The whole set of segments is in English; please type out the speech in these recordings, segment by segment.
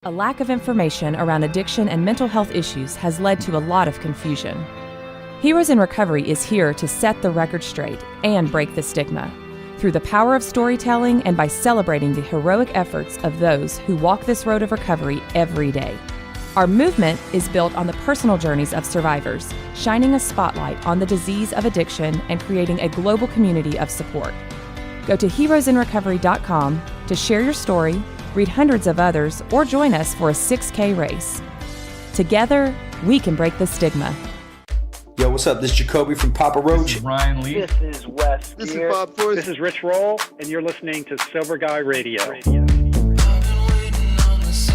A lack of information around addiction and mental health issues has led to a lot of confusion. Heroes in Recovery is here to set the record straight and break the stigma through the power of storytelling and by celebrating the heroic efforts of those who walk this road of recovery every day. Our movement is built on the personal journeys of survivors, shining a spotlight on the disease of addiction and creating a global community of support. Go to heroesinrecovery.com to share your story, read hundreds of others, or join us for a 6K race. Together, we can break the stigma. Yo, what's up? This is Jacoby from Papa Roach. This is Ryan Lee. This is Wes. This is Bob Force. This is Rich Roll, and you're listening to Sober Guy Radio.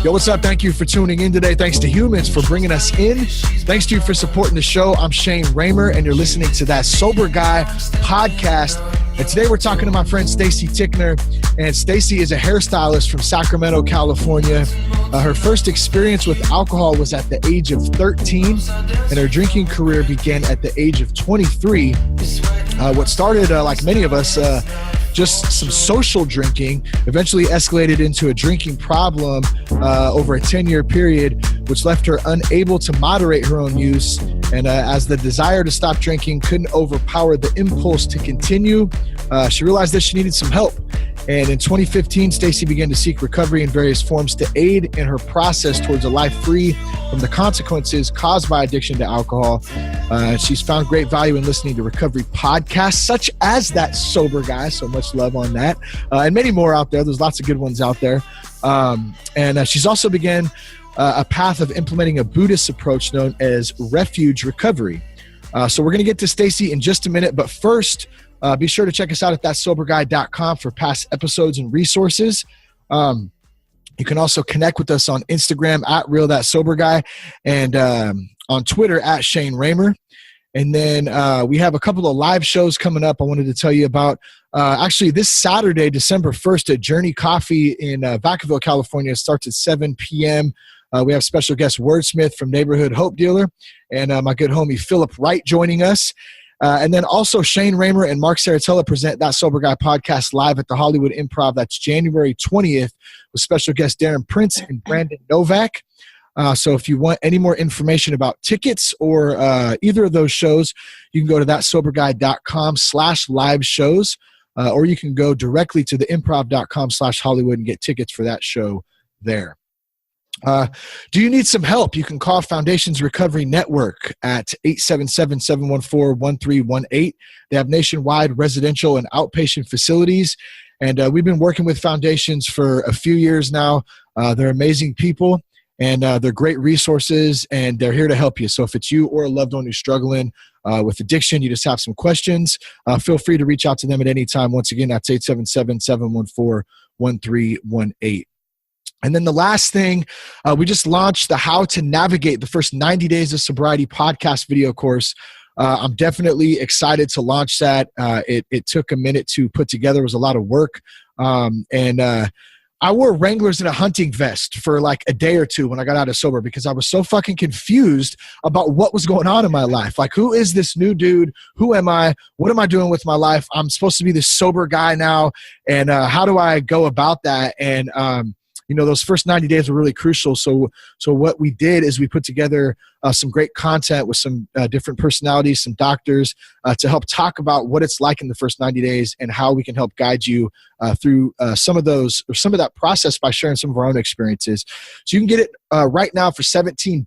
Yo, what's up? Thank you for tuning in today. Thanks to Humans for bringing us in. Thanks to you for supporting the show. I'm Shane Raymer, and you're listening to That Sober Guy podcast. And today we're talking to my friend Stacey Tickner. And Stacey is a hairstylist from Sacramento, California. Her first experience with alcohol was at the age of 13, and her drinking career began at the age of 23. What started, like many of us, just some social drinking, eventually escalated into a drinking problem over a 10-year period, which left her unable to moderate her own use. And as the desire to stop drinking couldn't overpower the impulse to continue, she realized that she needed some help. And in 2015, Stacey began to seek recovery in various forms to aid in her process towards a life free from the consequences caused by addiction to alcohol. She's found great value in listening to recovery podcasts, such as That Sober Guy. So much love on that. And many more out there. There's lots of good ones out there. And she's also began a path of implementing a Buddhist approach known as Refuge Recovery. So we're going to get to Stacey in just a minute. But first, be sure to check us out at thatsoberguy.com for past episodes and resources. You can also connect with us on Instagram at RealThatSoberGuy and on Twitter at Shane Raymer. And then we have a couple of live shows coming up I wanted to tell you about. Actually, this Saturday, December 1st at Journey Coffee in Vacaville, California. It starts at 7 p.m. We have special guest Wordsmith from Neighborhood Hope Dealer and my good homie Philip Wright joining us. And then also Shane Raymer and Mark Saratella present That Sober Guy podcast live at the Hollywood Improv. That's January 20th with special guest Darren Prince and Brandon Novak. So if you want any more information about tickets or either of those shows, you can go to thatsoberguy.com/live shows, or you can go directly to the improv.com/Hollywood and get tickets for that show there. Do you need some help? You can call Foundations Recovery Network at 877-714-1318. They have nationwide residential and outpatient facilities, and we've been working with Foundations for a few years now. They're amazing people, and they're great resources, and they're here to help you. So if it's you or a loved one who's struggling with addiction, you just have some questions, feel free to reach out to them at any time. Once again, that's 877-714-1318. And then the last thing, we just launched the How to Navigate the First 90 Days of Sobriety podcast video course. I'm definitely excited to launch that. It took a minute to put together. It was a lot of work. I wore Wranglers and a hunting vest for like a day or two when I got out of sober because I was so fucking confused about what was going on in my life. Like, who is this new dude? Who am I? What am I doing with my life? I'm supposed to be this sober guy now. And how do I go about that? And, those first 90 days were really crucial. So what we did is we put together some great content with some different personalities, some doctors to help talk about what it's like in the first 90 days and how we can help guide you through some of that process by sharing some of our own experiences. So you can get it right now for $17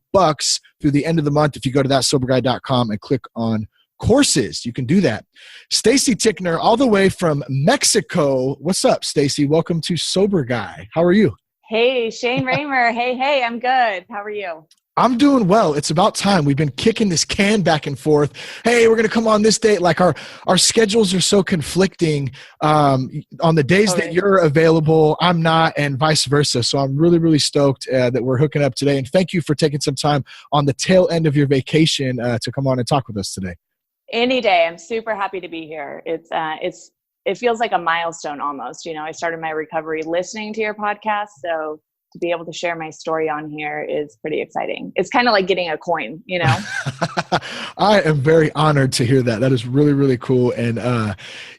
through the end of the month if you go to thatsoberguy.com and click on courses. You can do that. Stacey Tickner, all the way from Mexico. What's up, Stacey? Welcome to Sober Guy. How are you? Hey, Shane Raymer. Hey, I'm good. How are you? I'm doing well. It's about time. We've been kicking this can back and forth. Hey, we're going to come on this date. Like our schedules are so conflicting on the days that you're available, I'm not, and vice versa. So I'm really, really stoked that we're hooking up today. And thank you for taking some time on the tail end of your vacation to come on and talk with us today. Any day. I'm super happy to be here. It feels like a milestone almost. I started my recovery listening to your podcast. So to be able to share my story on here is pretty exciting. It's kind of like getting a coin, I am very honored to hear that. That is really, really cool. And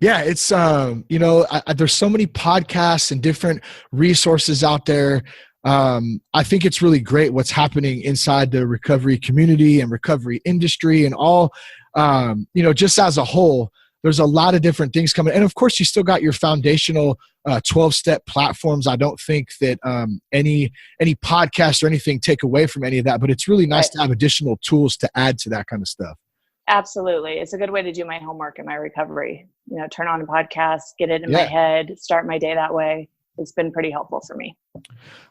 it's, there's so many podcasts and different resources out there. I think it's really great what's happening inside the recovery community and recovery industry and all, just as a whole. There's a lot of different things coming. And of course, you still got your foundational 12-step platforms. I don't think that any podcast or anything take away from any of that, but it's really nice to have additional tools to add to that kind of stuff. Absolutely. It's a good way to do my homework in my recovery. Turn on a podcast, get it in my head, start my day that way. It's been pretty helpful for me.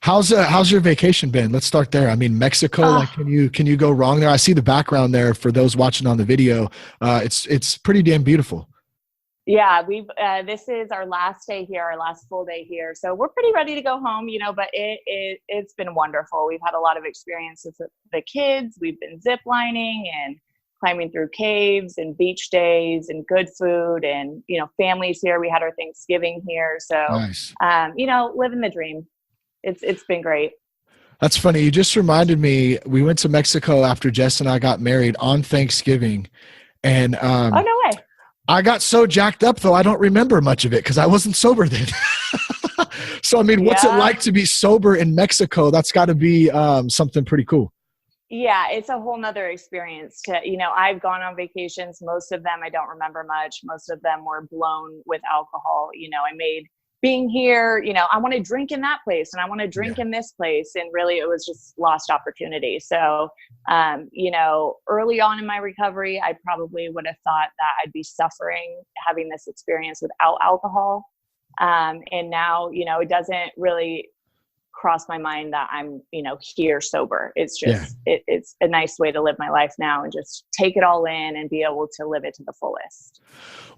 How's your vacation been? Let's start there. I mean, Mexico, can you go wrong there? I see the background there for those watching on the video. It's pretty damn beautiful. Yeah, this is our last day here, our last full day here. So we're pretty ready to go home, but it's been wonderful. We've had a lot of experiences with the kids. We've been zip lining and climbing through caves and beach days and good food and, families here. We had our Thanksgiving here. So, nice. Living the dream. It's been great. That's funny. You just reminded me, we went to Mexico after Jess and I got married on Thanksgiving. And oh, no way. I got so jacked up though, I don't remember much of it because I wasn't sober then. So, I mean, what's it like to be sober in Mexico? That's got to be something pretty cool. Yeah, it's a whole nother experience I've gone on vacations. Most of them, I don't remember much. Most of them were blown with alcohol. I made being here, I want to drink in that place and I want to drink in this place. And really it was just lost opportunity. So, early on in my recovery, I probably would have thought that I'd be suffering having this experience without alcohol. And now, it doesn't really cross my mind that I'm, here sober. It's just, it's a nice way to live my life now and just take it all in and be able to live it to the fullest.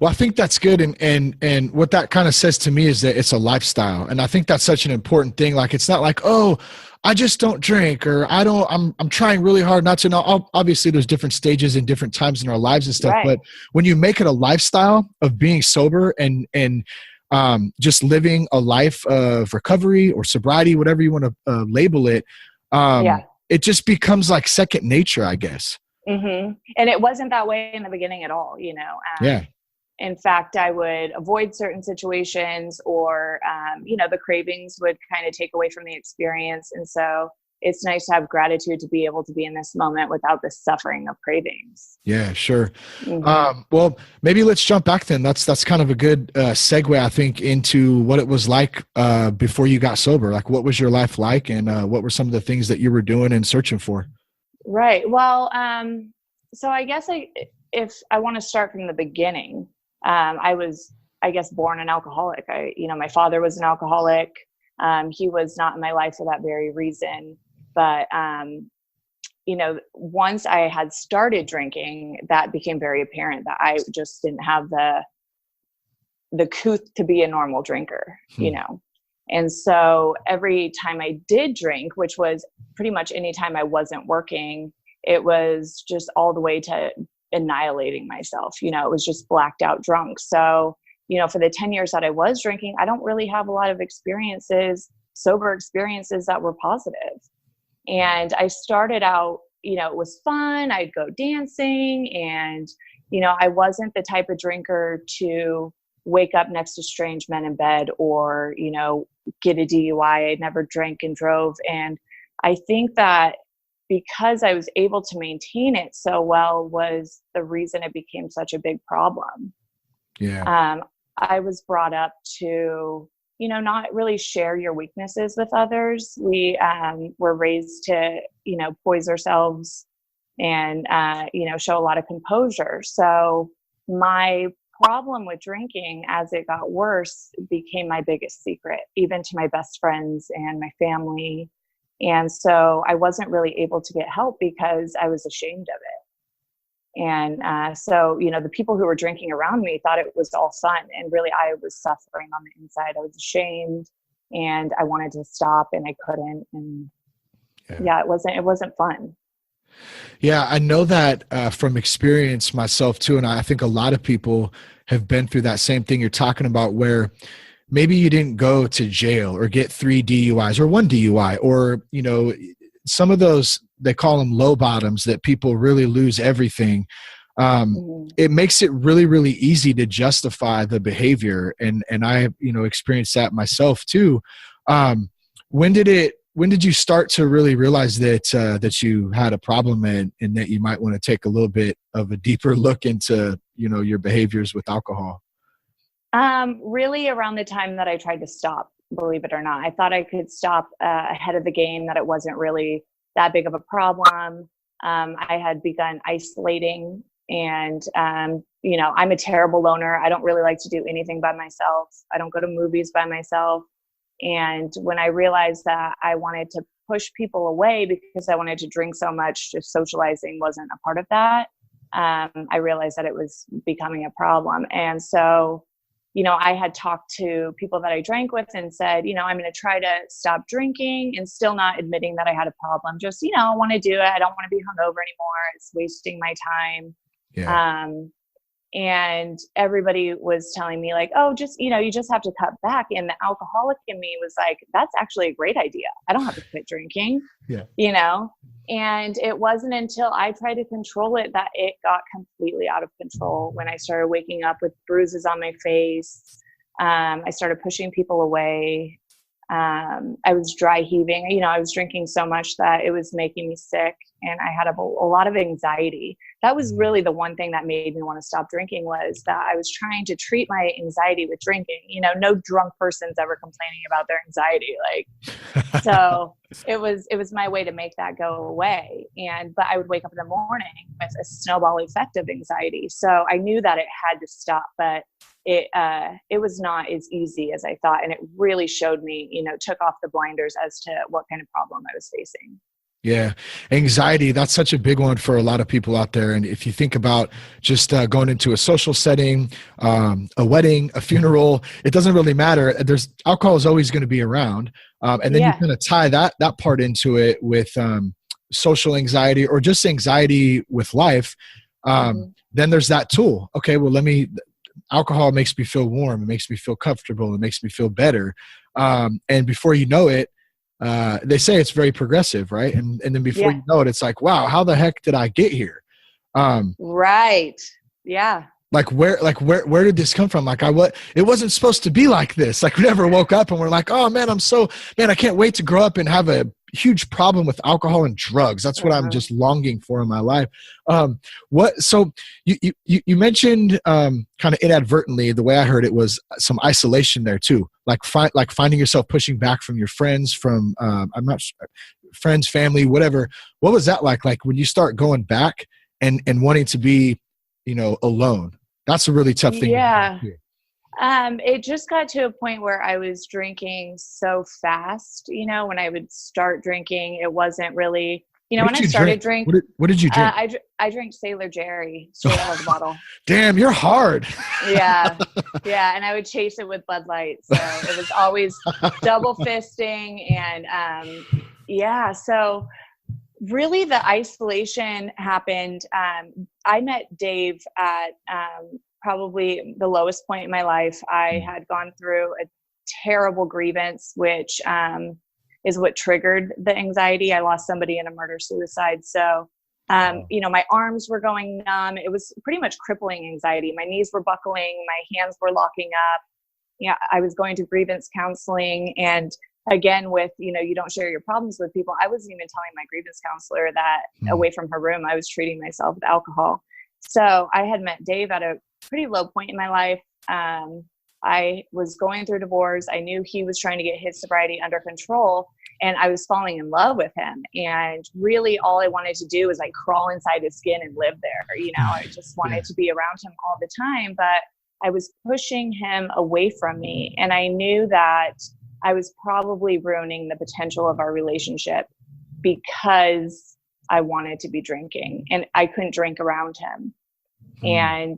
Well, I think that's good. And what that kind of says to me is that it's a lifestyle. And I think that's such an important thing. Like, it's not like, oh, I just don't drink, or I'm trying really hard not to. Now, obviously there's different stages and different times in our lives and stuff, but when you make it a lifestyle of being sober and just living a life of recovery or sobriety, whatever you want to label it, it just becomes like second nature, I guess. Mm-hmm. And it wasn't that way in the beginning at all, In fact, I would avoid certain situations or, the cravings would kind of take away from the experience. And so it's nice to have gratitude to be able to be in this moment without the suffering of cravings. Yeah, sure. Mm-hmm. Well, maybe let's jump back then. That's kind of a good segue, I think, into what it was like before you got sober. Like, what was your life like, and what were some of the things that you were doing and searching for? Right. Well, so I guess if I want to start from the beginning, I was, born an alcoholic. My father was an alcoholic. He was not in my life for that very reason. But, once I had started drinking, that became very apparent that I just didn't have the couth to be a normal drinker, And so every time I did drink, which was pretty much any time I wasn't working, it was just all the way to annihilating myself. It was just blacked out drunk. So, for the 10 years that I was drinking, I don't really have a lot of sober experiences that were positive. And I started out, it was fun. I'd go dancing and, I wasn't the type of drinker to wake up next to strange men in bed or, get a DUI. I never drank and drove. And I think that because I was able to maintain it so well was the reason it became such a big problem. Yeah. I was brought up to, not really share your weaknesses with others. We were raised to, poise ourselves and, show a lot of composure. So my problem with drinking as it got worse became my biggest secret, even to my best friends and my family. And so I wasn't really able to get help because I was ashamed of it. And so, the people who were drinking around me thought it was all fun. And really, I was suffering on the inside. I was ashamed and I wanted to stop and I couldn't. And it wasn't fun. Yeah, I know that from experience myself too. And I think a lot of people have been through that same thing you're talking about, where maybe you didn't go to jail or get 3 DUIs or 1 DUI, or, some of those, they call them low bottoms, that people really lose everything. It makes it really, really easy to justify the behavior. And I, experienced that myself too. When did when did you start to really realize that you had a problem and that you might want to take a little bit of a deeper look into, your behaviors with alcohol? Really around the time that I tried to stop, believe it or not. I thought I could stop ahead of the game, that it wasn't really that big of a problem. I had begun isolating, and, I'm a terrible loner. I don't really like to do anything by myself. I don't go to movies by myself. And when I realized that I wanted to push people away because I wanted to drink so much, just socializing wasn't a part of that. I realized that it was becoming a problem. And so, I had talked to people that I drank with and said, I'm going to try to stop drinking, and still not admitting that I had a problem. Just, I want to do it. I don't want to be hungover anymore. It's wasting my time. Yeah. And everybody was telling me like, oh, just, you just have to cut back. And the alcoholic in me was like, that's actually a great idea. I don't have to quit drinking, And it wasn't until I tried to control it that it got completely out of control. When I started waking up with bruises on my face, I started pushing people away. I was dry heaving. I was drinking so much that it was making me sick, and I had a lot of anxiety. That was really the one thing that made me want to stop drinking, was that I was trying to treat my anxiety with drinking. No drunk person's ever complaining about their anxiety. So it was my way to make that go away. But I would wake up in the morning with a snowball effect of anxiety. So I knew that it had to stop, but it was not as easy as I thought. And it really showed me, took off the blinders as to what kind of problem I was facing. Yeah. Anxiety, that's such a big one for a lot of people out there. And if you think about just going into a social setting, a wedding, a funeral, it doesn't really matter. Alcohol is always going to be around. And then you kind of tie that part into it with social anxiety, or just anxiety with life. Then there's that tool. Okay, well, alcohol makes me feel warm. It makes me feel comfortable. It makes me feel better. And before you know it, they say it's very progressive, right? And then before you know it, it's like, wow, how the heck did I get here? Right. Yeah. Where did this come from? It wasn't supposed to be like this. We never woke up and we're like, oh man, I can't wait to grow up and have a huge problem with alcohol and drugs. That's what I'm just longing for in my life. So you mentioned, kind of inadvertently, the way I heard it was some isolation there too. Finding yourself pushing back from your friends, from, friends, family, whatever. What was that like? When you start going back and wanting to be, alone? That's a really tough thing. Yeah. It just got to a point where I was drinking so fast, when I would start drinking, it wasn't really, when I started drinking. What did you drink? I drank Sailor Jerry straight out of the bottle. Damn, you're hard. Yeah. Yeah. And I would chase it with Bud Light. So it was always double fisting. And, so really the isolation happened. I met Dave at, probably the lowest point in my life. I had gone through a terrible grievance, which is what triggered the anxiety. I lost somebody in a murder-suicide. So, my arms were going numb. It was pretty much crippling anxiety. My knees were buckling. My hands were locking up. I was going to grievance counseling. And again, with, you don't share your problems with people. I wasn't even telling my grievance counselor that away from her room, I was treating myself with alcohol. So I had met Dave at a pretty low point in my life. I was going through divorce. I knew he was trying to get his sobriety under control, and I was falling in love with him. And really all I wanted to do was crawl inside his skin and live there. I just wanted to be around him all the time, but I was pushing him away from me. And I knew that I was probably ruining the potential of our relationship because I wanted to be drinking, and I couldn't drink around him. And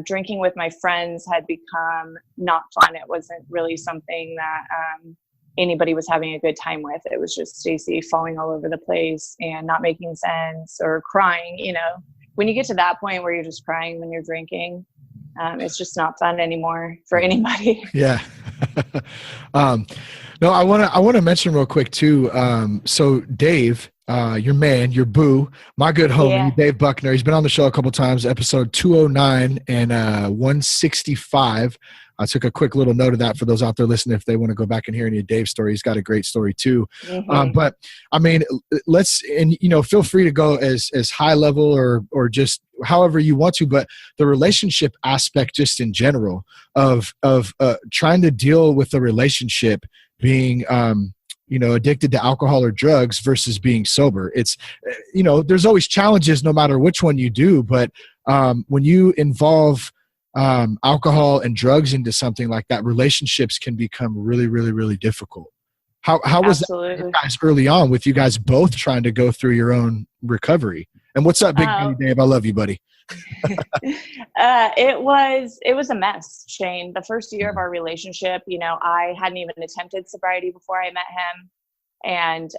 drinking with my friends had become not fun. It wasn't really something that anybody was having a good time with. It was just Stacey falling all over the place and not making sense, or crying. When you get to that point where you're just crying when you're drinking, it's just not fun anymore for anybody. Yeah. No, I want to mention real quick too. So Dave, your man, your boo, my good homie, Dave Buckner. He's been on the show a couple times, episode 209 and 165. I took a quick little note of that for those out there listening, if they want to go back and hear any of Dave's story. He's got a great story too. But I mean, feel free to go as high level or just however you want to, but the relationship aspect just in general of trying to deal with the relationship being, addicted to alcohol or drugs versus being sober. It's, there's always challenges no matter which one you do. But when you involve alcohol and drugs into something like that, relationships can become really, really, really difficult. How was that for you guys early on with you guys both trying to go through your own recovery? And what's up, Big Daddy Dave? I love you, buddy. It was a mess, Shane. The first year of our relationship, I hadn't even attempted sobriety before I met him. And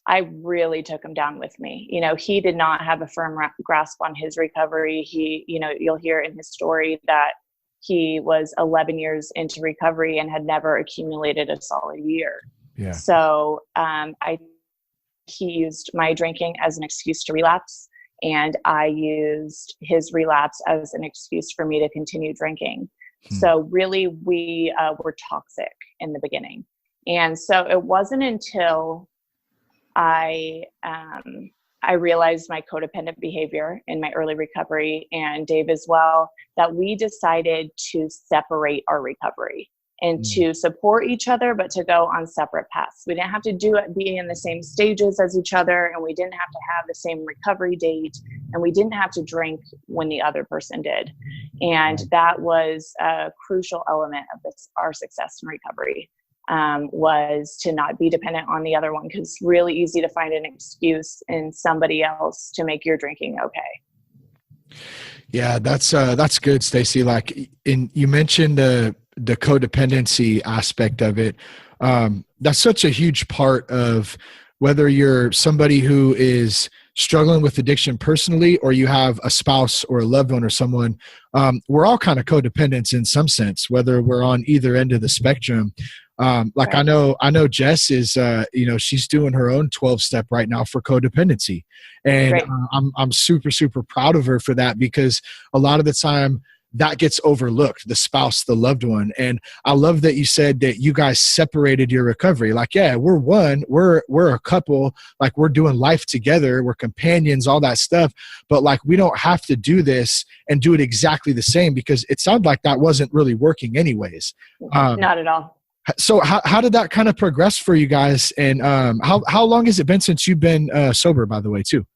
I really took him down with me. He did not have a firm grasp on his recovery. You'll hear in his story that he was 11 years into recovery and had never accumulated a solid year. Yeah. So he used my drinking as an excuse to relapse, and I used his relapse as an excuse for me to continue drinking. So really, we were toxic in the beginning. And so it wasn't until I realized my codependent behavior in my early recovery, and Dave as well, that we decided to separate our recovery and to support each other, but to go on separate paths. We didn't have to be in the same stages as each other, and we didn't have to have the same recovery date, and we didn't have to drink when the other person did. And that was a crucial element of our success in recovery, was to not be dependent on the other one, because it's really easy to find an excuse in somebody else to make your drinking okay. Yeah, that's good, Stacey. You mentioned the codependency aspect of it. That's such a huge part of whether you're somebody who is struggling with addiction personally, or you have a spouse or a loved one or someone. We're all kind of codependents in some sense, whether we're on either end of the spectrum. Right. I know Jess is, she's doing her own 12-step right now for codependency. And right. I'm super, super proud of her for that, because a lot of the time that gets overlooked, the spouse, the loved one. And I love that you said that you guys separated your recovery. We're one, we're a couple, we're doing life together, we're companions, all that stuff. But we don't have to do this and do it exactly the same, because it sounded like that wasn't really working anyways. Not at all. So how did that kind of progress for you guys? And how long has it been since you've been sober, by the way, too?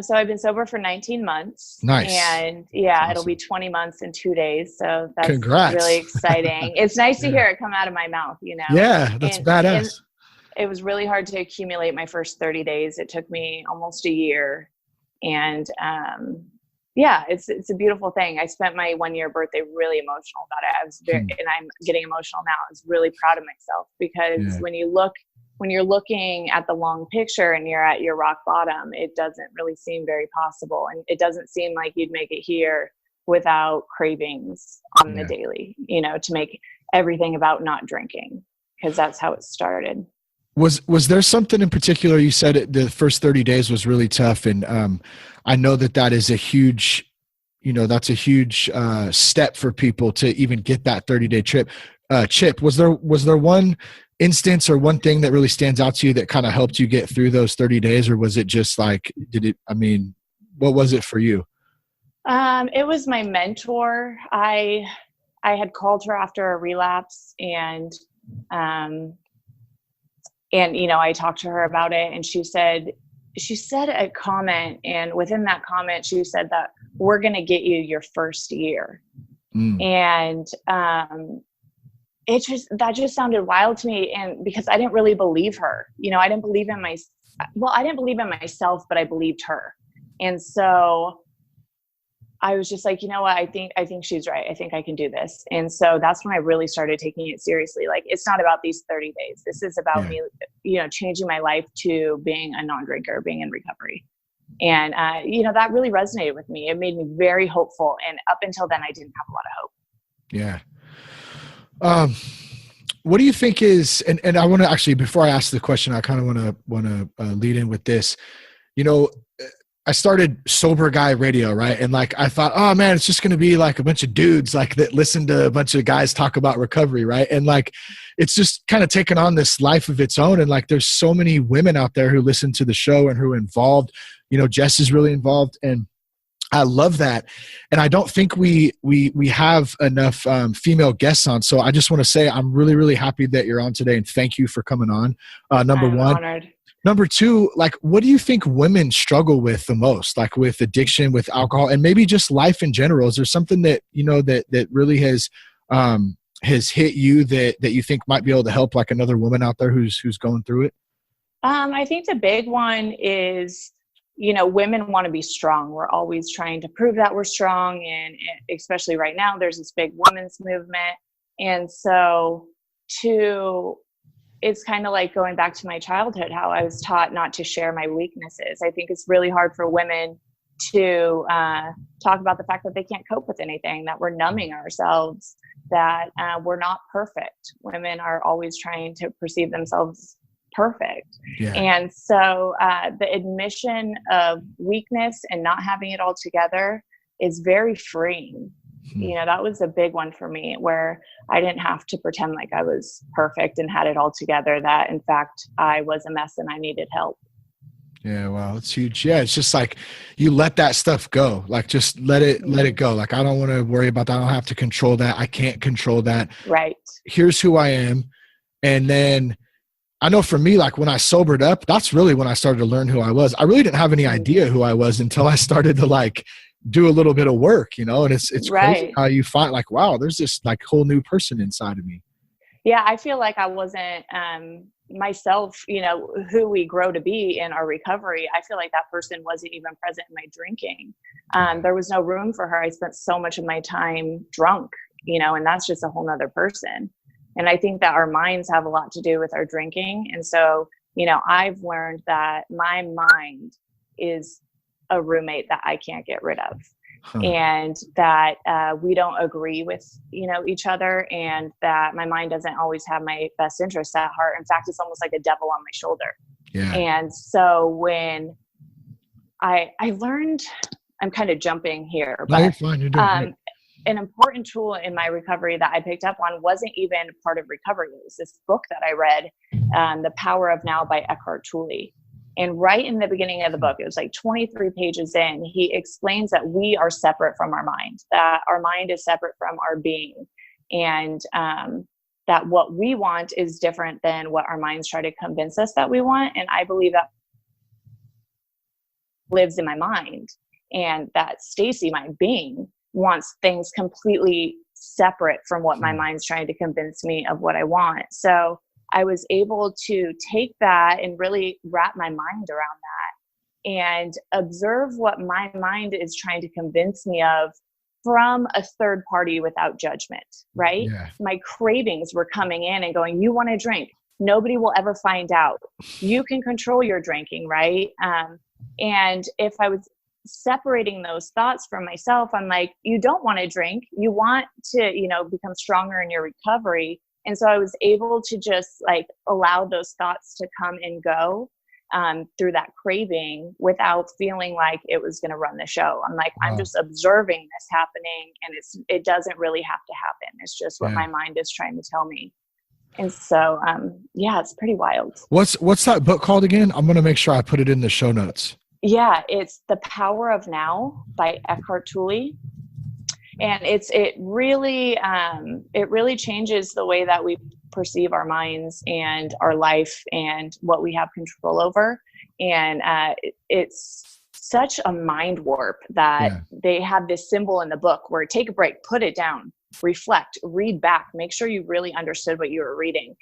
So I've been sober for 19 months. Nice. And awesome. It'll be 20 months in 2 days. So that's Congrats. Really exciting. It's nice to hear it come out of my mouth, Yeah, that's badass. And it was really hard to accumulate my first 30 days. It took me almost a year. And it's a beautiful thing. I spent my 1-year birthday really emotional about it. I was and I'm getting emotional now. I was really proud of myself, because when you're looking at the long picture and you're at your rock bottom, it doesn't really seem very possible. And it doesn't seem like you'd make it here without cravings on the daily, to make everything about not drinking, because that's how it started. Was there something in particular? You said the first 30 days was really tough. And I know that is a huge, that's a huge step for people to even get that 30-day chip. Was there one instance or one thing that really stands out to you that kind of helped you get through those 30 days? Or was it just what was it for you? It was my mentor. I had called her after a relapse, and I talked to her about it, and she said a comment, and within that comment, she said that we're going to get you your first year. And that just sounded wild to me. And because I didn't really believe her, I didn't believe in myself, but I believed her. And so I was just like, what, I think she's right. I think I can do this. And so that's when I really started taking it seriously. It's not about these 30 days. This is about me, changing my life to being a non-drinker, being in recovery. And, that really resonated with me. It made me very hopeful. And up until then, I didn't have a lot of hope. Yeah. What do you think is, and I want to actually, before I ask the question, I kind of want to lead in with this, I started Sober Guy Radio, right? And like, I thought, oh man, it's just going to be like a bunch of dudes like that listen to a bunch of guys talk about recovery, right? And like, it's just kind of taken on this life of its own. And like, there's so many women out there who listen to the show and who are involved. You know, Jess is really involved, and I love that. And I don't think we have enough female guests on. So I just want to say I'm really, really happy that you're on today, and thank you for coming on. Number one. Honored. Number two, like, what do you think women struggle with the most, like with addiction, with alcohol, and maybe just life in general? Is there something that, you know, that really has hit you that you think might be able to help like another woman out there who's going through it? I think the big one is, you know, women want to be strong. We're always trying to prove that we're strong. And especially right now, there's this big women's movement. And so it's kind of like going back to my childhood, how I was taught not to share my weaknesses. I think it's really hard for women to talk about the fact that they can't cope with anything, that we're numbing ourselves, that we're not perfect. Women are always trying to perceive themselves perfect. Yeah. And so the admission of weakness and not having it all together is very freeing. You know, that was a big one for me, where I didn't have to pretend like I was perfect and had it all together, that in fact I was a mess and I needed help. Yeah, wow, that's huge. Yeah, it's just like you let that stuff go. Like, just let it go. Like, I don't want to worry about that. I don't have to control that. I can't control that. Right. Here's who I am. And then I know for me, like when I sobered up, that's really when I started to learn who I was. I really didn't have any idea who I was until I started to like do a little bit of work, you know, and it's right. Crazy how you find like, wow, there's this like whole new person inside of me. Yeah. I feel like I wasn't myself, you know, who we grow to be in our recovery. I feel like that person wasn't even present in my drinking. There was no room for her. I spent so much of my time drunk, you know, and that's just a whole nother person. And I think that our minds have a lot to do with our drinking. And so, you know, I've learned that my mind is a roommate that I can't get rid of. And that we don't agree with, you know, each other, and that my mind doesn't always have my best interests at heart. In fact, it's almost like a devil on my shoulder. Yeah. And so when I learned, I'm kind of jumping here, but no, you're fine. You're doing great. An important tool in my recovery that I picked up on wasn't even part of recovery. It was this book that I read, The Power of Now by Eckhart Tolle. And right in the beginning of the book, it was like 23 pages in, he explains that we are separate from our mind, that our mind is separate from our being, and that what we want is different than what our minds try to convince us that we want. And I believe that lives in my mind, and that Stacey, my being, wants things completely separate from what my mind's trying to convince me of what I want. So I was able to take that and really wrap my mind around that and observe what my mind is trying to convince me of from a third party without judgment, right? Yeah. My cravings were coming in and going, you want to drink. Nobody will ever find out. You can control your drinking, right? And if I was separating those thoughts from myself, I'm like, you don't want to drink. You want to, you know, become stronger in your recovery. And so I was able to just like allow those thoughts to come and go through that craving without feeling like it was going to run the show. I'm like, wow. I'm just observing this happening, and it doesn't really have to happen. It's just what my mind is trying to tell me. And so, yeah, it's pretty wild. What's that book called again? I'm going to make sure I put it in the show notes. Yeah, it's The Power of Now by Eckhart Tolle. And it really changes the way that we perceive our minds and our life and what we have control over. And it's such a mind warp that they have this symbol in the book where take a break, put it down, reflect, read back, make sure you really understood what you were reading.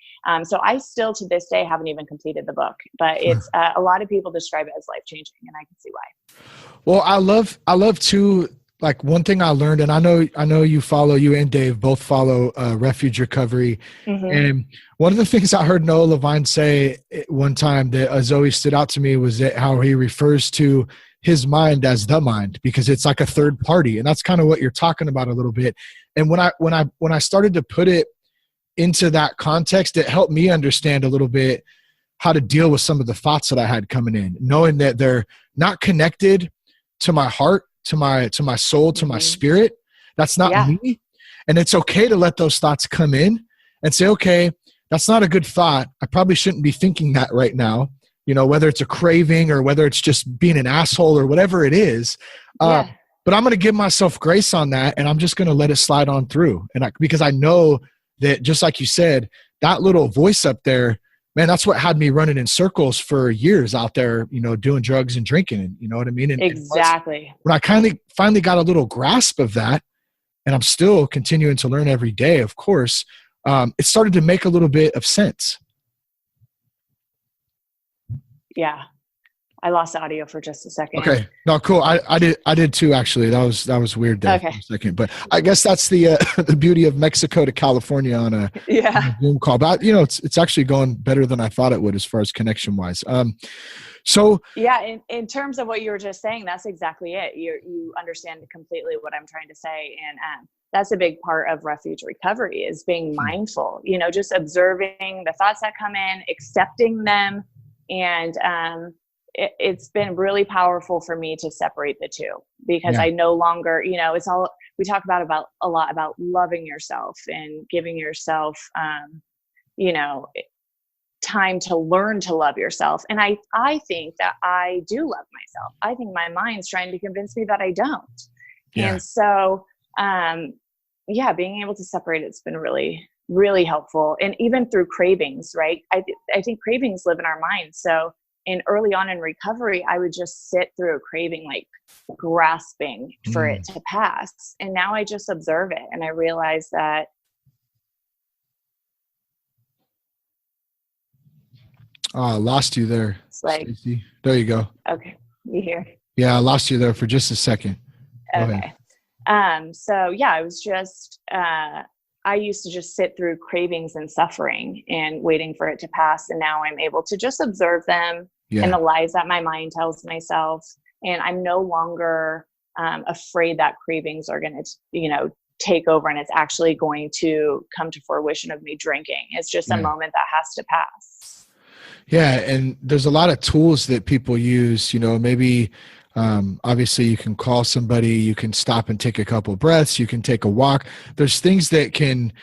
So I still to this day haven't even completed the book, but it's a lot of people describe it as life-changing, and I can see why. Well, I love too. Like one thing I learned, and I know you and Dave both follow Refuge Recovery. Mm-hmm. And one of the things I heard Noah Levine say one time that has always stood out to me was that how he refers to his mind as the mind, because it's like a third party. And that's kind of what you're talking about a little bit. And when I started to put it into that context, it helped me understand a little bit how to deal with some of the thoughts that I had coming in, knowing that they're not connected to my heart, to my soul, to my spirit. That's not me. And it's okay to let those thoughts come in and say, okay, that's not a good thought. I probably shouldn't be thinking that right now. You know, whether it's a craving or whether it's just being an asshole or whatever it is. But I'm going to give myself grace on that, and I'm just going to let it slide on through. And because I know that, just like you said, that little voice up there, man, that's what had me running in circles for years out there, you know, doing drugs and drinking. And you know what I mean? And exactly. When I finally got a little grasp of that, and I'm still continuing to learn every day, of course, it started to make a little bit of sense. Yeah. I lost the audio for just a second. Okay. No, cool. I did too, actually. That was weird there for a second. But I guess that's the beauty of Mexico to California on a Zoom call. But you know, it's actually going better than I thought it would as far as connection wise. So yeah, in terms of what you were just saying, that's exactly it. You understand completely what I'm trying to say. And that's a big part of Refuge Recovery is being mindful, you know, just observing the thoughts that come in, accepting them. And it's been really powerful for me to separate the two, because I no longer, you know, we talk about a lot about loving yourself and giving yourself, you know, time to learn to love yourself. And I think that I do love myself. I think my mind's trying to convince me that I don't. Yeah. And so, being able to separate it's been really, really helpful. And even through cravings, right? I think cravings live in our minds. So early on in recovery, I would just sit through a craving, like grasping for it to pass. And now I just observe it. And I realize that. Oh, I lost you there. It's like, Stacey. There you go. Okay. You hear? Yeah, I lost you there for just a second. Okay. So yeah, I was just, I used to just sit through cravings and suffering and waiting for it to pass. And now I'm able to just observe them and the lies that my mind tells myself. And I'm no longer afraid that cravings are going to, you know, take over and it's actually going to come to fruition of me drinking. It's just a moment that has to pass. Yeah. And there's a lot of tools that people use, you know, maybe obviously you can call somebody, you can stop and take a couple of breaths, you can take a walk. There's things that can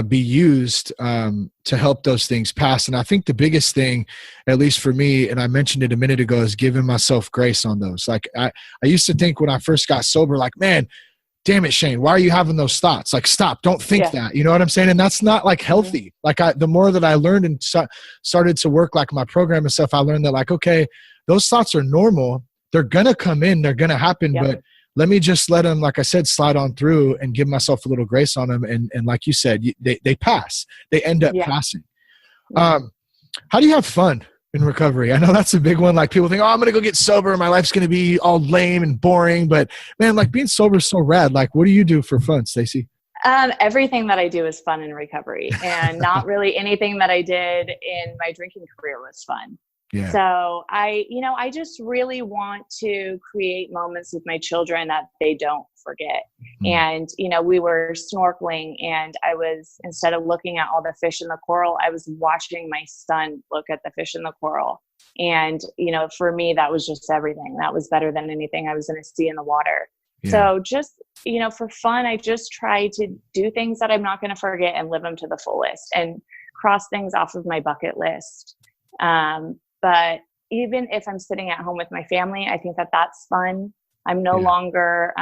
be used to help those things pass. And I think the biggest thing, at least for me, and I mentioned it a minute ago, is giving myself grace on those. Like I used to think when I first got sober, like, man, damn it, Shane, why are you having those thoughts? Like, stop, don't think that, you know what I'm saying? And that's not like healthy. Like the more that I learned and started to work like my program and stuff, I learned that like, okay, those thoughts are normal. They're going to come in, they're going to happen, but let me just let them, like I said, slide on through and give myself a little grace on them. And like you said, they pass, they end up passing. How do you have fun in recovery? I know that's a big one. Like people think, oh, I'm going to go get sober. My life's going to be all lame and boring, but man, like being sober is so rad. Like, what do you do for fun, Stacey? Everything that I do is fun in recovery, and not really anything that I did in my drinking career was fun. Yeah. So I just really want to create moments with my children that they don't forget. And, you know, we were snorkeling and I was, instead of looking at all the fish in the coral, I was watching my son look at the fish in the coral. And, you know, for me, that was just everything. That was better than anything I was going to see in the water. Yeah. So just, you know, for fun, I just try to do things that I'm not going to forget and live them to the fullest and cross things off of my bucket list. But even if I'm sitting at home with my family, I think that that's fun. I'm no longer,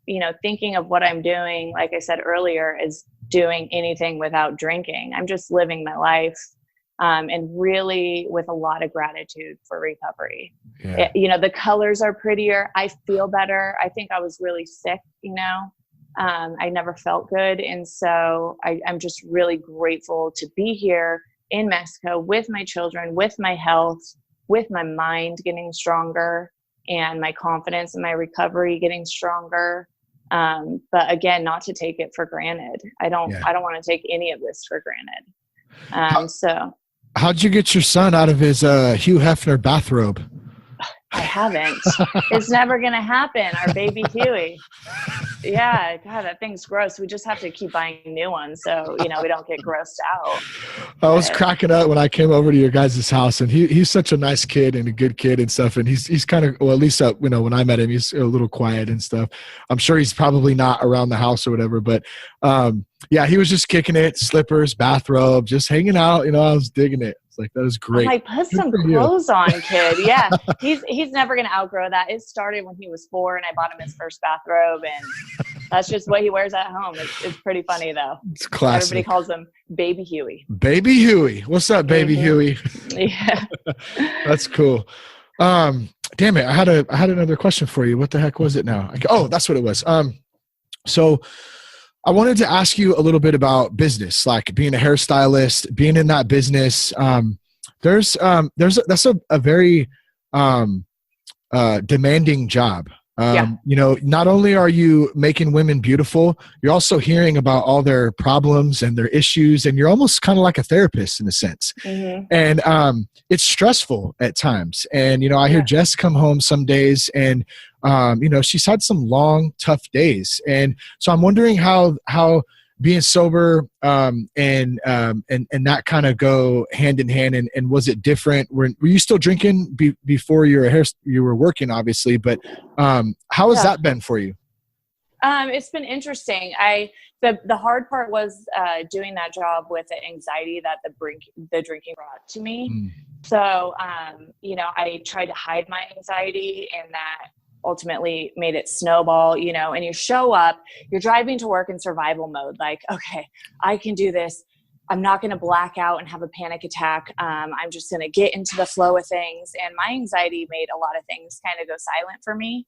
you know, thinking of what I'm doing, like I said earlier, is doing anything without drinking. I'm just living my life and really with a lot of gratitude for recovery. Yeah. You know, the colors are prettier. I feel better. I think I was really sick, you know. I never felt good. And so I'm just really grateful to be here in Mexico with my children, with my health, with my mind getting stronger and my confidence in my recovery getting stronger. But again, not to take it for granted. I don't want to take any of this for granted. So how'd you get your son out of his Hugh Hefner bathrobe? I haven't. It's never going to happen. Our baby Huey. Yeah, God, that thing's gross. We just have to keep buying new ones so, we don't get grossed out. I was cracking up when I came over to your guys' house, and he's such a nice kid and a good kid and stuff. And he's kind of, well, at least, when I met him, he's a little quiet and stuff. I'm sure he's probably not around the house or whatever, but yeah, he was just kicking it, slippers, bathrobe, just hanging out. I was digging it. It's like, that is great. I'm like, put some clothes on, kid. Yeah. He's never going to outgrow that. It started when he was 4 and I bought him his first bathrobe, and that's just what he wears at home. It's pretty funny though. It's classic. Everybody calls him Baby Huey. Baby Huey. What's up, Baby Huey? Yeah. That's cool. Damn it. I had another question for you. What the heck was it now? Oh, that's what it was. So I wanted to ask you a little bit about business, like being a hairstylist, being in that business. That's a very demanding job. Not only are you making women beautiful, you're also hearing about all their problems and their issues, and you're almost kind of like a therapist in a sense. Mm-hmm. And it's stressful at times. And, I hear Jess come home some days and, she's had some long, tough days. And so I'm wondering how being sober and that kind of go hand in hand. And was it different? Were you still drinking before you were working, obviously, but how has that been for you? It's been interesting. The hard part was doing that job with the anxiety that the drinking brought to me. So, I tried to hide my anxiety, and that ultimately made it snowball, and you show up, you're driving to work in survival mode. Like, okay, I can do this. I'm not going to black out and have a panic attack. I'm just going to get into the flow of things. And my anxiety made a lot of things kind of go silent for me.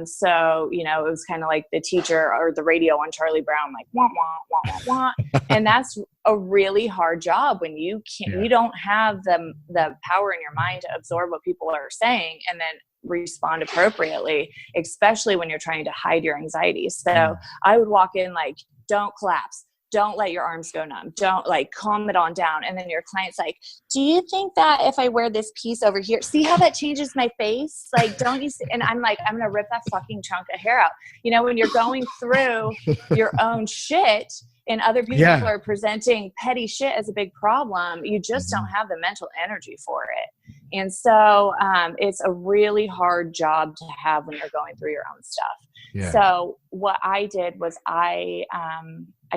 So, it was kind of like the teacher or the radio on Charlie Brown, like, wah, wah, wah, wah, wah. And that's a really hard job when you don't have the power in your mind to absorb what people are saying and then respond appropriately, especially when you're trying to hide your anxiety. So I would walk in like, don't collapse. Don't let your arms go numb. Don't calm it on down. And then your client's like, do you think that if I wear this piece over here, see how that changes my face? Like, don't you see? And I'm like, I'm going to rip that fucking chunk of hair out. When you're going through your own shit and other people are presenting petty shit as a big problem, you just don't have the mental energy for it. And so it's a really hard job to have when you're going through your own stuff. Yeah. So what I did was I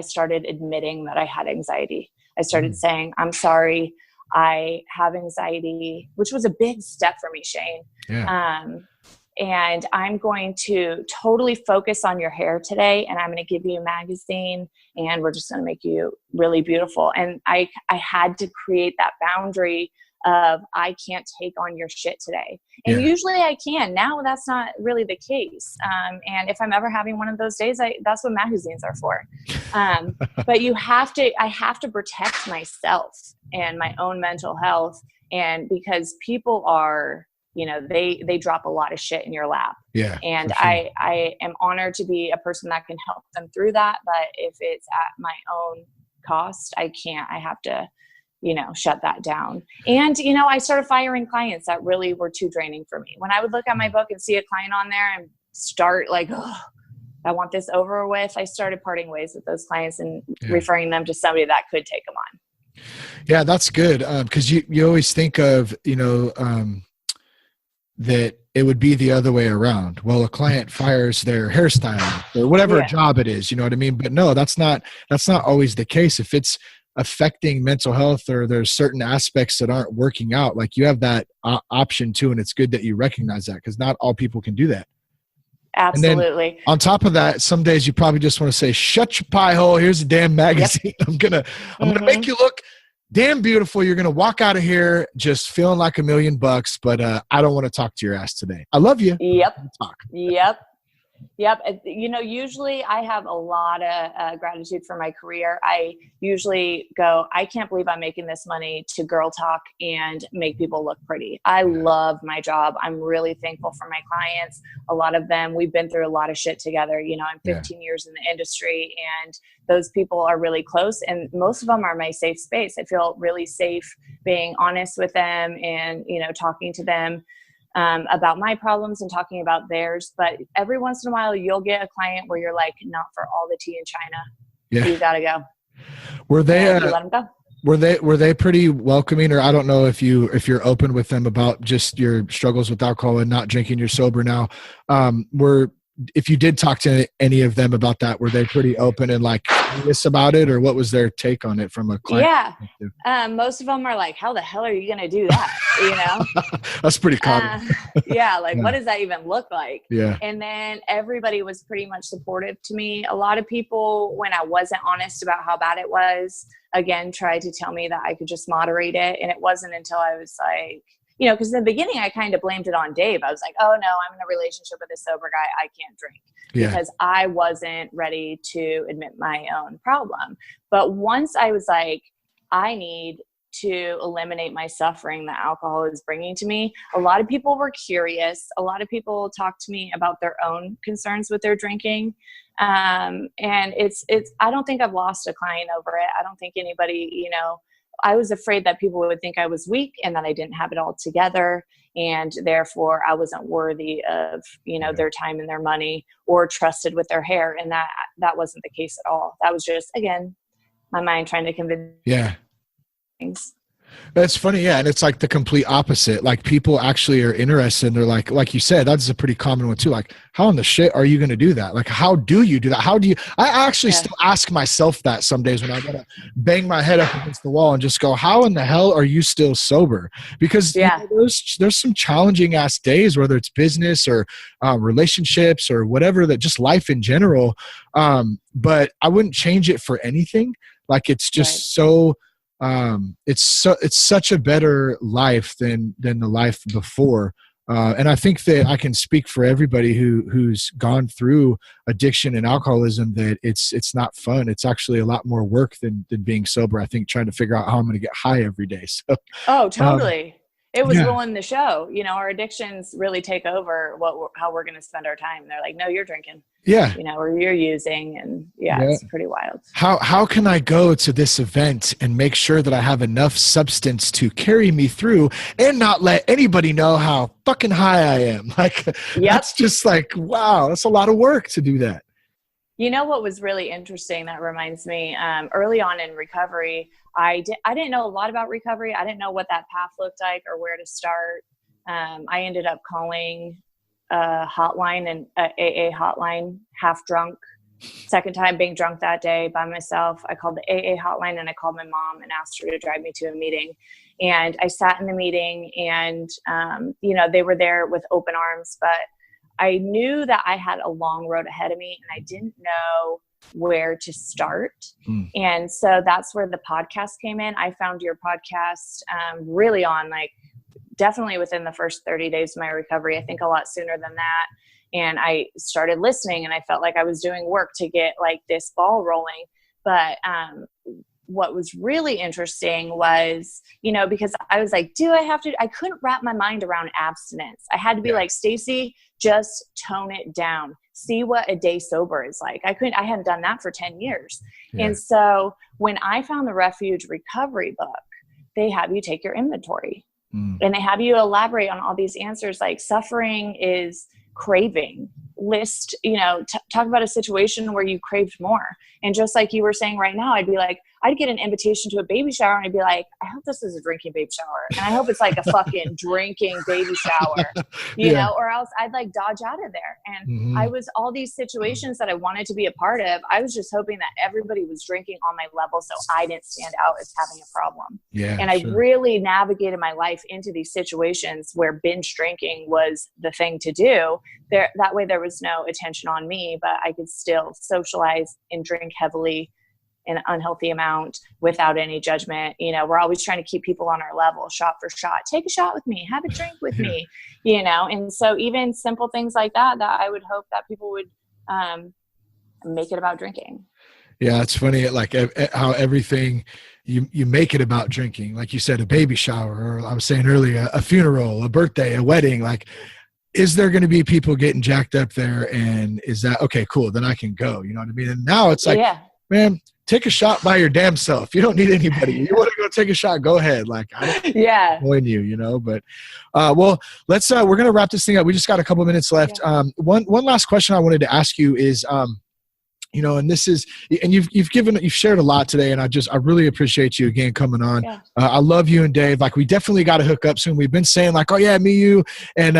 started admitting that I had anxiety. I started saying, I'm sorry, I have anxiety, which was a big step for me, Shane. Yeah. And I'm going to totally focus on your hair today, and I'm going to give you a magazine, and we're just going to make you really beautiful. And I had to create that boundary of, I can't take on your shit today. And usually I can. Now that's not really the case. And if I'm ever having one of those days, that's what magazines are for. But I have to protect myself and my own mental health. And because people are, they drop a lot of shit in your lap. Yeah. And sure. I am honored to be a person that can help them through that. But if it's at my own cost, I can't. I have to shut that down. And, I started firing clients that really were too draining for me. When I would look at my book and see a client on there and start like, oh, I want this over with, I started parting ways with those clients and referring them to somebody that could take them on. Yeah, that's good. Because you always think of, that it would be the other way around. Well, a client fires their hairstylist or whatever job it is, you know what I mean? But no, that's not always the case. If it's affecting mental health or there's certain aspects that aren't working out, like you have that option too. And it's good that you recognize that, because not all people can do that. Absolutely. And then on top of that, some days you probably just want to say, shut your pie hole. Here's a damn magazine. Yep. I'm going to make you look damn beautiful. You're going to walk out of here just feeling like $1 million, but I don't want to talk to your ass today. I love you. Yep. Yep. Usually I have a lot of gratitude for my career. I usually go, I can't believe I'm making this money to girl talk and make people look pretty. I love my job. I'm really thankful for my clients. A lot of them, we've been through a lot of shit together. I'm 15 years in the industry, and those people are really close. And most of them are my safe space. I feel really safe being honest with them and, talking to them. about my problems and talking about theirs. But every once in a while, you'll get a client where you're like, not for all the tea in China. Yeah. You got to go. Were they, you let them go. Were they pretty welcoming, or I don't know if you're open with them about just your struggles with alcohol and not drinking, you're sober now. If you did talk to any of them about that, were they pretty open and like curious about it, or what was their take on it from a client perspective? Most of them are like, how the hell are you going to do that? You know, that's pretty common. What does that even look like? Yeah. And then everybody was pretty much supportive to me. A lot of people, when I wasn't honest about how bad it was, again, tried to tell me that I could just moderate it. And it wasn't until I was like, you know, because in the beginning I kind of blamed it on Dave. I was like, oh no, I'm in a relationship with a sober guy. I can't drink because I wasn't ready to admit my own problem. But once I was like, I need to eliminate my suffering that alcohol is bringing to me. A lot of people were curious. A lot of people talked to me about their own concerns with their drinking. And I don't think I've lost a client over it. I don't think anybody, you know, I was afraid that people would think I was weak and that I didn't have it all together. And therefore I wasn't worthy of, you know, their time and their money or trusted with their hair. And that wasn't the case at all. That was just, again, my mind trying to convince things. That's funny. Yeah. And it's like the complete opposite. Like people actually are interested and they're like you said, that's a pretty common one too. Like, how in the shit are you going to do that? Like, how do you do that? I actually still ask myself that some days when I gotta bang my head up against the wall and just go, how in the hell are you still sober? Because you know, there's some challenging ass days, whether it's business or relationships or whatever, that just life in general. But I wouldn't change it for anything. Like, it's just it's such a better life than the life before. And I think that I can speak for everybody who's gone through addiction and alcoholism, that it's not fun. It's actually a lot more work than being sober. I think trying to figure out how I'm going to get high every day. So, oh, totally. It was ruling the show. You know, our addictions really take over how we're going to spend our time. They're like, no, you're drinking. Yeah. You know, or you're using, and it's pretty wild. How can I go to this event and make sure that I have enough substance to carry me through and not let anybody know how fucking high I am? Like, that's just like, wow, that's a lot of work to do that. You know what was really interesting, that reminds me, early on in recovery, I didn't know a lot about recovery. I didn't know what that path looked like or where to start. I ended up calling a hotline, and AA hotline, half drunk. Second time being drunk that day by myself. I called the AA hotline and I called my mom and asked her to drive me to a meeting. And I sat in the meeting and, you know, they were there with open arms, but I knew that I had a long road ahead of me and I didn't know where to start. And so that's where the podcast came in. I found your podcast really on, like, definitely within the first 30 days of my recovery. I think a lot sooner than that. And I started listening and I felt like I was doing work to get like this ball rolling. But what was really interesting was, you know, because I was like, I couldn't wrap my mind around abstinence. I had to be like, Stacey, just tone it down. See what a day sober is like. I hadn't done that for 10 years. And so when I found the Refuge Recovery book, they have you take your inventory and they have you elaborate on all these answers. Like, suffering is craving. List, you know, talk about a situation where you craved more. And just like you were saying right now, I'd be like, I'd get an invitation to a baby shower and I'd be like, I hope this is a drinking baby shower. And I hope it's like a fucking drinking baby shower, you know, or else I'd like dodge out of there. And I was all these situations that I wanted to be a part of. I was just hoping that everybody was drinking on my level so I didn't stand out as having a problem. And I really navigated my life into these situations where binge drinking was the thing to do. That way there was no attention on me, but I could still socialize and drink heavily in an unhealthy amount without any judgment. You know, we're always trying to keep people on our level, shot for shot. Take a shot with me, have a drink with me, you know? And so even simple things like that I would hope that people would make it about drinking. Yeah, it's funny, like how everything you make it about drinking. Like you said, a baby shower, or I was saying earlier, a funeral, a birthday, a wedding. Like, is there going to be people getting jacked up there? And is that, okay, cool, then I can go, you know what I mean? And now it's like, man, take a shot by your damn self. You don't need anybody. You want to go take a shot, go ahead. Like, I don't join you, you know, but, well, let's, we're going to wrap this thing up. We just got a couple minutes left. Yeah. One last question I wanted to ask you is, you know, and this is, and you've shared a lot today, and I really appreciate you again coming on. Yeah. I love you and Dave. Like, we definitely got to hook up soon. We've been saying like, oh yeah, me, you, and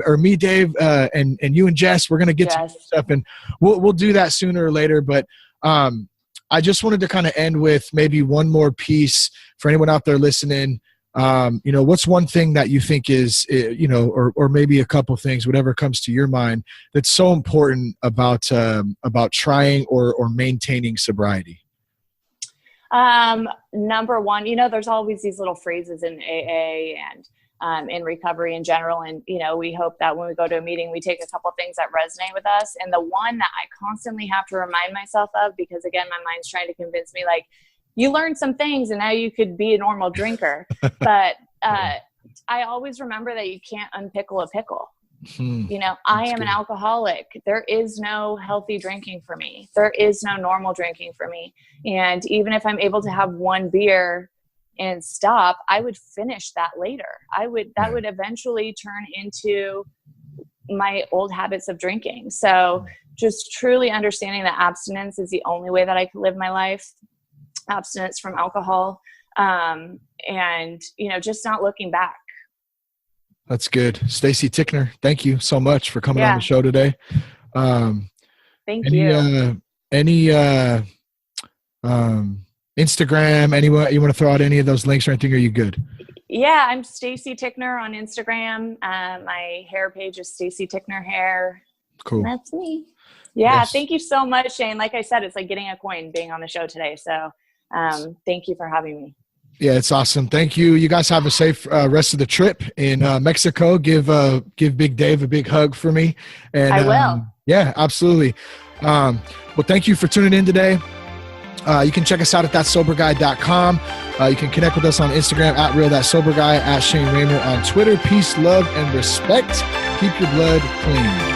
or me, Dave, and you and Jess, we're going to get to stuff, and we'll do that sooner or later. But, I just wanted to kind of end with maybe one more piece for anyone out there listening. You know, what's one thing that you think is, you know, or maybe a couple things, whatever comes to your mind, that's so important about trying or maintaining sobriety? Number one, you know, there's always these little phrases in AA and in recovery in general. And, you know, we hope that when we go to a meeting, we take a couple things that resonate with us. And the one that I constantly have to remind myself of, because again, my mind's trying to convince me, like, you learned some things and now you could be a normal drinker. But I always remember that you can't unpickle a pickle. You know, I am an alcoholic. There is no healthy drinking for me. There is no normal drinking for me. And even if I'm able to have one beer and stop, I would finish that later. That would eventually turn into my old habits of drinking. So just truly understanding that abstinence is the only way that I can live my life. Abstinence from alcohol, and, you know, just not looking back. That's good. Stacey Tickner, thank you so much for coming on the show today. Thank you. Instagram, anyone, you want to throw out any of those links or anything? Are you good? Yeah, I'm Stacey Tickner on Instagram. My hair page is Stacey Tickner Hair. Cool. That's me. Yeah. Yes. Thank you so much, Shane. Like I said, it's like getting a coin being on the show today. So thank you for having me. Yeah, it's awesome. Thank you. You guys have a safe rest of the trip in Mexico. Give Big Dave a big hug for me. And I will. Yeah, absolutely. Well, thank you for tuning in today. You can check us out at thatsoberguy.com. You can connect with us on Instagram at @realthatsoberguy, @Shane Raymer on Twitter. Peace, love, and respect. Keep your blood clean.